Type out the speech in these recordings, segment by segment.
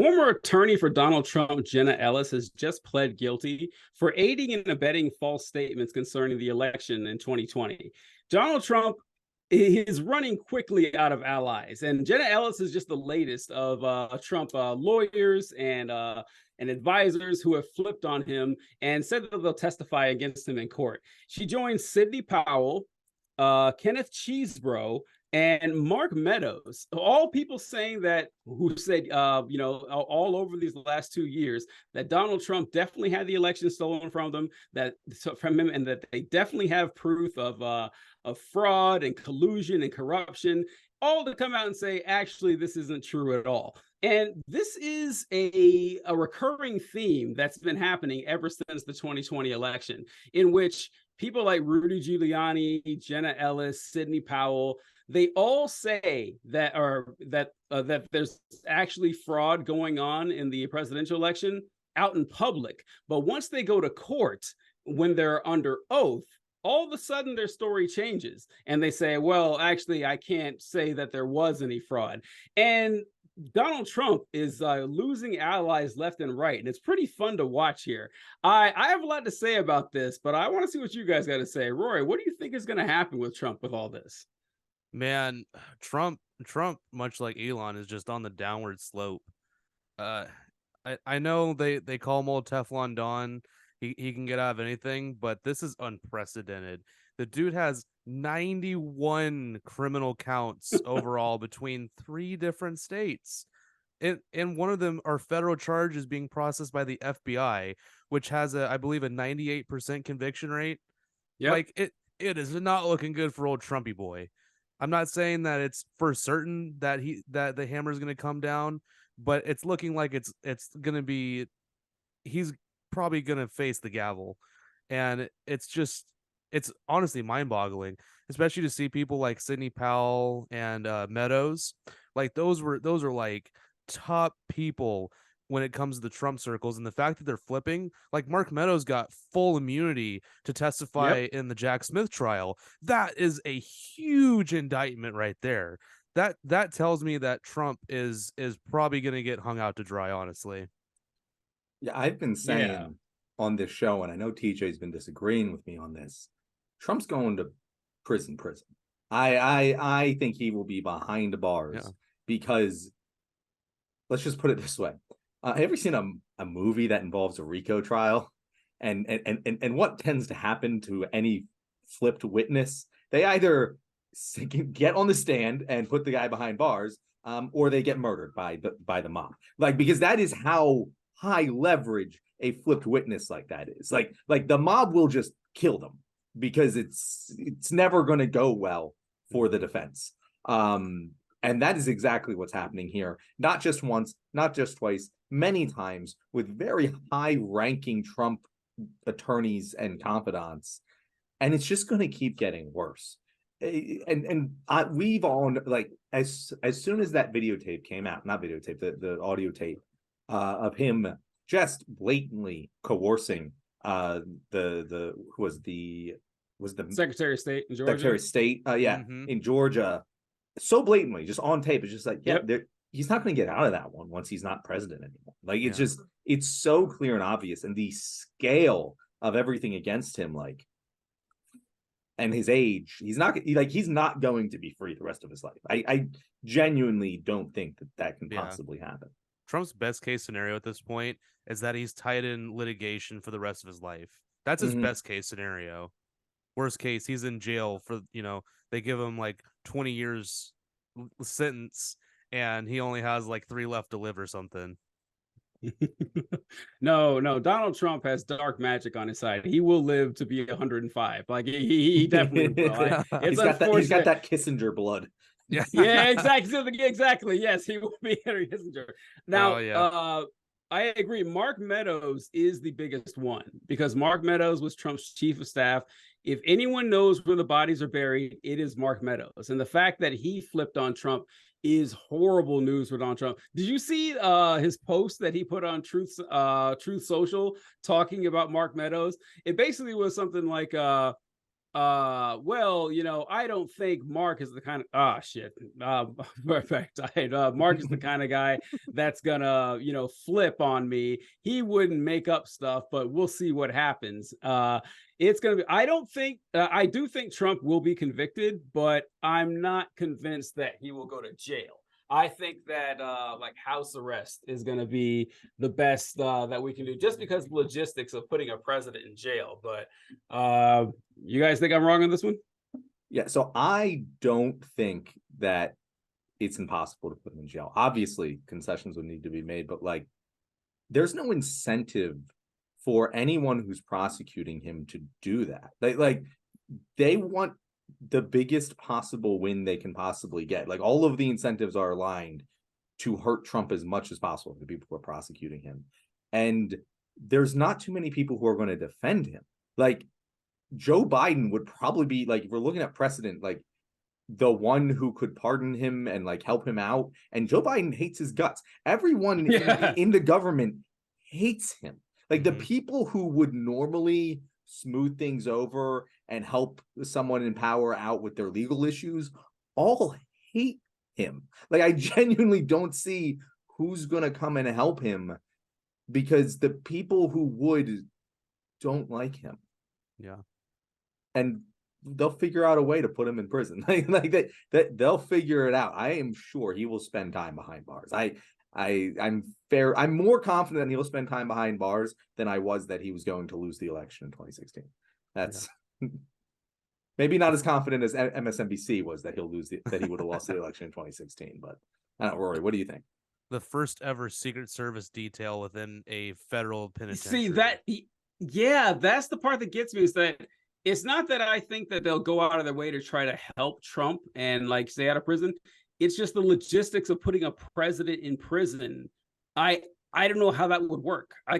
Former attorney for Donald Trump, Jenna Ellis, has just pled guilty for aiding and abetting false statements concerning the election in 2020. Donald Trump is running quickly out of allies, and Jenna Ellis is just the latest of Trump lawyers and advisors who have flipped on him and said that they'll testify against him in court. She joins Sidney Powell, Kenneth Cheesebro, and Mark Meadows, all people saying that, who said, all over these last 2 years, that Donald Trump definitely had the election stolen from him, and that they definitely have proof of fraud and collusion and corruption, all to come out and say, actually, this isn't true at all. And this is a recurring theme that's been happening ever since the 2020 election, in which people like Rudy Giuliani, Jenna Ellis, Sidney Powell, they all say that there's actually fraud going on in the presidential election out in public. But once they go to court, when they're under oath, all of a sudden their story changes. And they say, well, actually, I can't say that there was any fraud. And Donald Trump is losing allies left and right, and it's pretty fun to watch here. I have a lot to say about this, but I want to see what you guys got to say. Rory, what do you think is going to happen with Trump with all this? Man, Trump, much like Elon, is just on the downward slope. I know they call him old Teflon Don. He can get out of anything, but this is unprecedented. The dude has 91 criminal counts overall between 3 different states. And one of them are federal charges being processed by the FBI, which has I believe a 98% conviction rate. Yep. Like it is not looking good for old Trumpy boy. I'm not saying that it's for certain that the hammer is going to come down, but it's looking like it's going to be, he's probably going to face the gavel. And it's honestly mind-boggling, especially to see people like Sidney Powell and Meadows. Like those are like top people when it comes to the Trump circles, and the fact that they're flipping, like Mark Meadows got full immunity to testify in the Jack Smith trial. That is a huge indictment right there. That tells me that Trump is probably going to get hung out to dry, honestly. Yeah, I've been saying on this show, and I know TJ's been disagreeing with me on this, Trump's going to prison. I think he will be behind the bars because, let's just put it this way. Ever seen a movie that involves a RICO trial? And what tends to happen to any flipped witness? They either get on the stand and put the guy behind bars, or they get murdered by the mob. Like, because that is how high leverage a flipped witness like that is. Like the mob will just kill them because it's never going to go well for the defense. And that is exactly what's happening here. Not just once, not just twice, many times with very high-ranking Trump attorneys and confidants. And it's just going to keep getting worse. And we've all, like, as soon as that videotape came out, not videotape, the audio tape of him just blatantly coercing the Secretary of State in Georgia. Secretary of State, in Georgia. So blatantly, just on tape, it's just like, he's not going to get out of that one once he's not president anymore. Like, it's so clear and obvious, and the scale of everything against him, like, and his age, he's not going to be free the rest of his life. I genuinely don't think that can possibly happen. Trump's best case scenario at this point is that he's tied in litigation for the rest of his life. That's his best case scenario. Worst case, he's in jail for, they give him like 20 years sentence and he only has like 3 left to live or something. No, Donald Trump has dark magic on his side. He will live to be 105. Like he definitely will. He's got that Kissinger blood. Yeah, exactly. Yes, he will be Henry Kissinger. Now, I agree. Mark Meadows is the biggest one because Mark Meadows was Trump's chief of staff. If anyone knows where the bodies are buried, it is Mark Meadows. And the fact that he flipped on Trump is horrible news for Donald Trump. Did you see his post that he put on Truth Social talking about Mark Meadows? It basically was something like, well, I don't think Mark is the kind of shit. Perfect. Mark is the kind of guy that's gonna, flip on me. He wouldn't make up stuff, but we'll see what happens. It's gonna be, I do think Trump will be convicted, but I'm not convinced that he will go to jail. I think that like house arrest is going to be the best that we can do, just because of logistics of putting a president in jail. But you guys think I'm wrong on this one? Yeah, so I don't think that it's impossible to put him in jail. Obviously, concessions would need to be made, but like, there's no incentive for anyone who's prosecuting him to do that. They want the biggest possible win they can possibly get. Like, all of the incentives are aligned to hurt Trump as much as possible, the people who are prosecuting him. And there's not too many people who are going to defend him. Like, Joe Biden would probably be, like, if we're looking at precedent, like, the one who could pardon him and like help him out. And Joe Biden hates his guts. Everyone in the government hates him. Like, the people who would normally smooth things over and help someone in power out with their legal issues all hate him. Like, I genuinely don't see who's going to come and help him, because the people who would don't like him. Yeah. And they'll figure out a way to put him in prison. That they'll figure it out. I am sure he will spend time behind bars. I'm more confident he'll spend time behind bars than I was that he was going to lose the election in 2016. That's maybe not as confident as MSNBC was that he would have lost the election in 2016. But I don't know, Rory, what do you think? The first ever Secret Service detail within a federal penitentiary. See, that's the part that gets me, is that it's not that I think that they'll go out of their way to try to help Trump and like stay out of prison. It's just the logistics of putting a president in prison. I don't know how that would work. I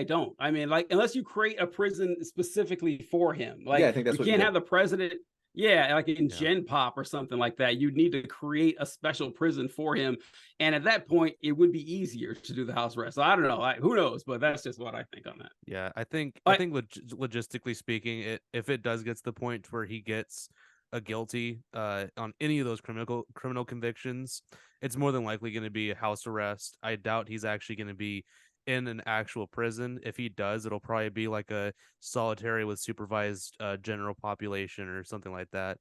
don't. I mean, like, unless you create a prison specifically for him, like, I think that's you can't have the president. Yeah, like in Gen Pop or something like that. You'd need to create a special prison for him, and at that point, it would be easier to do the house arrest. So I don't know. Who knows? But that's just what I think on that. Yeah, I think logistically speaking, if it does get to the point where he gets a guilty on any of those criminal convictions, it's more than likely going to be a house arrest. I doubt he's actually going to be in an actual prison. If he does, it'll probably be like a solitary with supervised general population or something like that.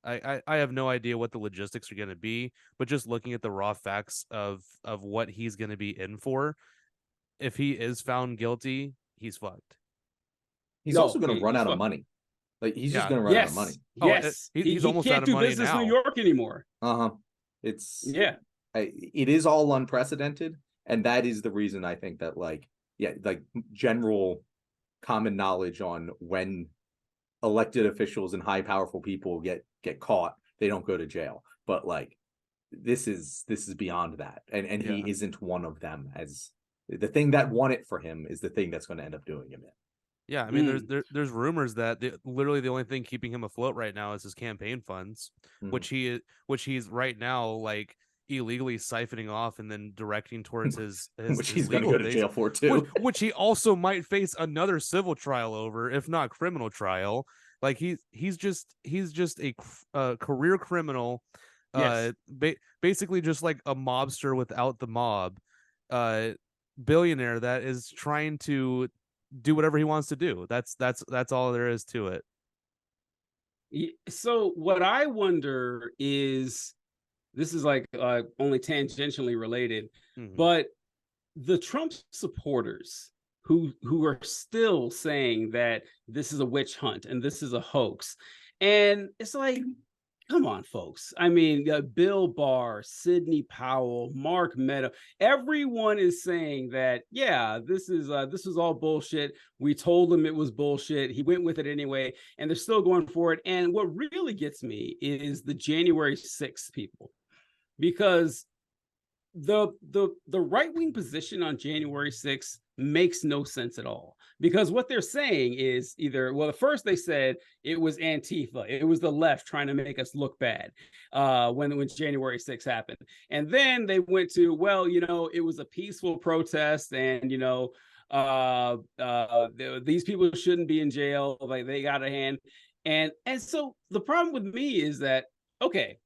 I have no idea what the logistics are going to be, but just looking at the raw facts of what he's going to be in for, if he is found guilty, he's fucked. He's also going to run out of money. Like, he's just going to run out of money. Yes, he's almost out of money now. He can't do business in New York anymore. It is all unprecedented. And that is the reason I think that, like general common knowledge on when elected officials and high powerful people get caught, they don't go to jail. But like, this is beyond that. And he isn't one of them. As the thing that won it for him is the thing that's going to end up doing him in. Yeah, I mean, there's rumors that literally the only thing keeping him afloat right now is his campaign funds, which he's right now like illegally siphoning off and then directing towards his which he's going to go to jail for too. Which he also might face another civil trial over, if not criminal trial. Like he's just a career criminal, basically just like a mobster without the mob, billionaire that is trying to do whatever he wants to do. That's all there is to it. So what I wonder is, this is like only tangentially related, but the Trump supporters who are still saying that this is a witch hunt and this is a hoax, and it's like, come on, folks. I mean, Bill Barr, Sidney Powell, Mark Meadows, everyone is saying that, this is all bullshit. We told him it was bullshit. He went with it anyway, and they're still going for it. And what really gets me is the January 6th people, because the right-wing position on January 6th makes no sense at all, because what they're saying is at first they said it was Antifa, it was the left trying to make us look bad when January 6th happened, and then they went to, it was a peaceful protest, and these people shouldn't be in jail, like they got a hand. And so the problem with me is that, okay,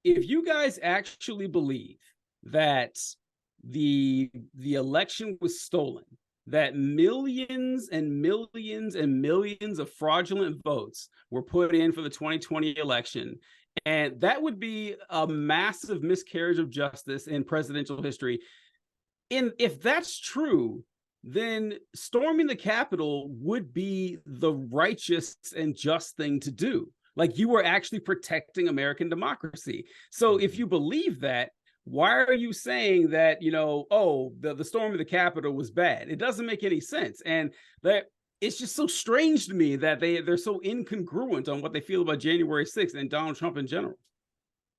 if you guys actually believe that the election was stolen, that millions and millions and millions of fraudulent votes were put in for the 2020 election, and that would be a massive miscarriage of justice in presidential history. And if that's true, then storming the Capitol would be the righteous and just thing to do. Like, you were actually protecting American democracy. So if you believe that, why are you saying that, the storm of the Capitol was bad? It doesn't make any sense. And that it's just so strange to me that they're so incongruent on what they feel about January 6th and Donald Trump in general.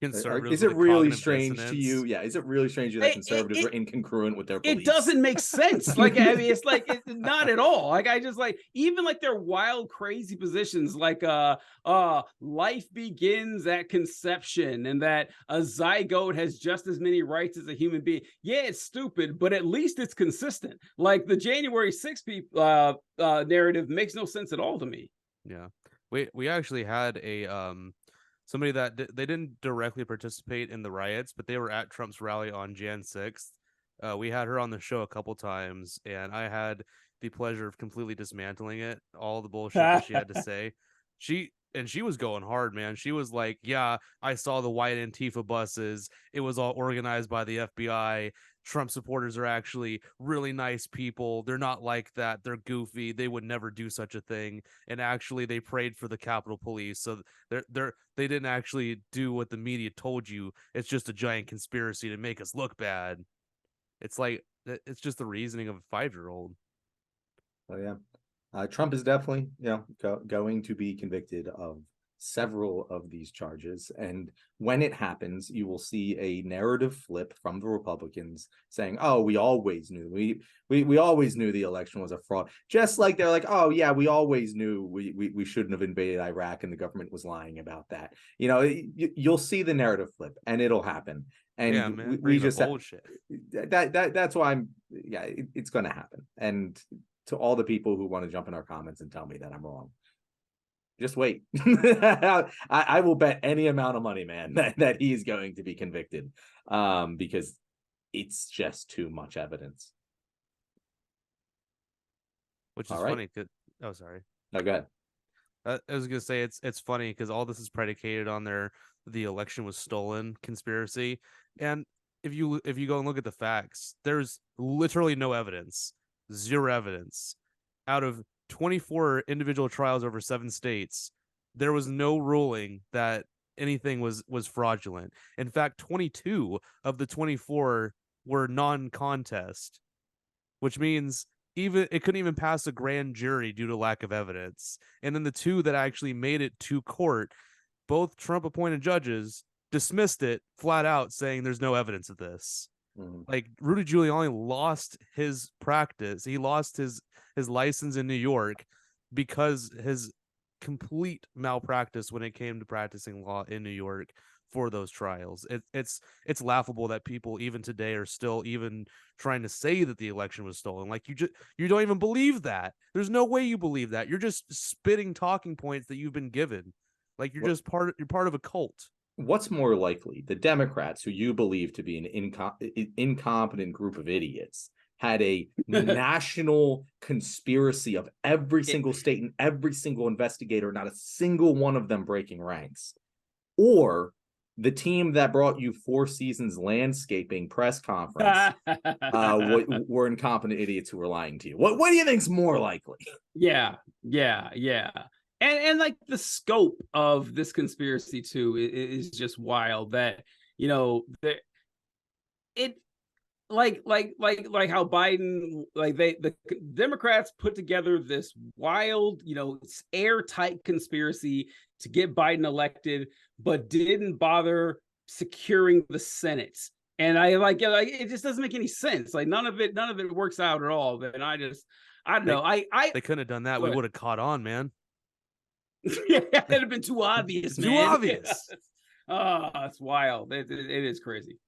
Is it really strange to you? Yeah, is it really strange to you that conservatives are incongruent with their beliefs? It doesn't make sense. Like, I mean, it's like not at all. Like, I just even their wild, crazy positions, like life begins at conception, and that a zygote has just as many rights as a human being. Yeah, it's stupid, but at least it's consistent. Like, the January 6th narrative makes no sense at all to me. Yeah, we actually had a somebody that they didn't directly participate in the riots, but they were at Trump's rally on Jan 6th. We had her on the show a couple times, and I had the pleasure of completely dismantling it, all the bullshit that she had to say. She was going hard, man. She was like, yeah, I saw the white Antifa buses. It was all organized by the FBI. Trump supporters are actually really nice people. They're not like that. They're goofy. They would never do such a thing. And actually, they prayed for the Capitol Police. So they didn't actually do what the media told you. It's just a giant conspiracy to make us look bad. It's like, it's just the reasoning of a 5-year-old. Oh yeah, Trump is definitely going to be convicted of several of these charges, and when it happens, you will see a narrative flip from the Republicans saying, "Oh, we always knew. We always knew the election was a fraud." Just like they're like, "Oh yeah, we always knew we shouldn't have invaded Iraq, and the government was lying about that." You'll see the narrative flip, and it'll happen. And yeah, man, we just bullshit. That's why it's going to happen. And to all the people who want to jump in our comments and tell me that I'm wrong, just wait. I will bet any amount of money, man, that he's going to be convicted, because it's just too much evidence. Which is funny. Oh, sorry. No, go ahead. I was gonna say it's funny because all this is predicated on the election was stolen conspiracy, and if you go and look at the facts, there's literally no evidence, zero evidence. Out of 24 individual trials over 7 states, there was no ruling that anything was fraudulent. In fact, 22 of the 24 were non-contest, which means it couldn't even pass a grand jury due to lack of evidence. And then the 2 that actually made it to court, both Trump-appointed judges dismissed it flat out, saying there's no evidence of this. Like, Rudy Giuliani lost his practice. He lost his license in New York because his complete malpractice when it came to practicing law in New York for those trials. It's laughable that people even today are still even trying to say that the election was stolen. Like, you don't even believe that. There's no way you believe that. You're just spitting talking points that you've been given. Like, you're part of a cult. What's more likely, the Democrats, who you believe to be an incompetent group of idiots, had a national conspiracy of every single state and every single investigator, not a single one of them breaking ranks, or the team that brought you 4 Seasons landscaping press conference were incompetent idiots who were lying to you? What do you think's more likely? Yeah. And like, the scope of this conspiracy too is just wild. That like how Biden, like the Democrats put together this wild, airtight conspiracy to get Biden elected, but didn't bother securing the Senate. And I like it just doesn't make any sense. Like, none of it works out at all. And I don't know. They couldn't have done that. We would have caught on, man. Yeah, it'd have been too obvious, man. Too obvious. Oh, it's wild. It is crazy.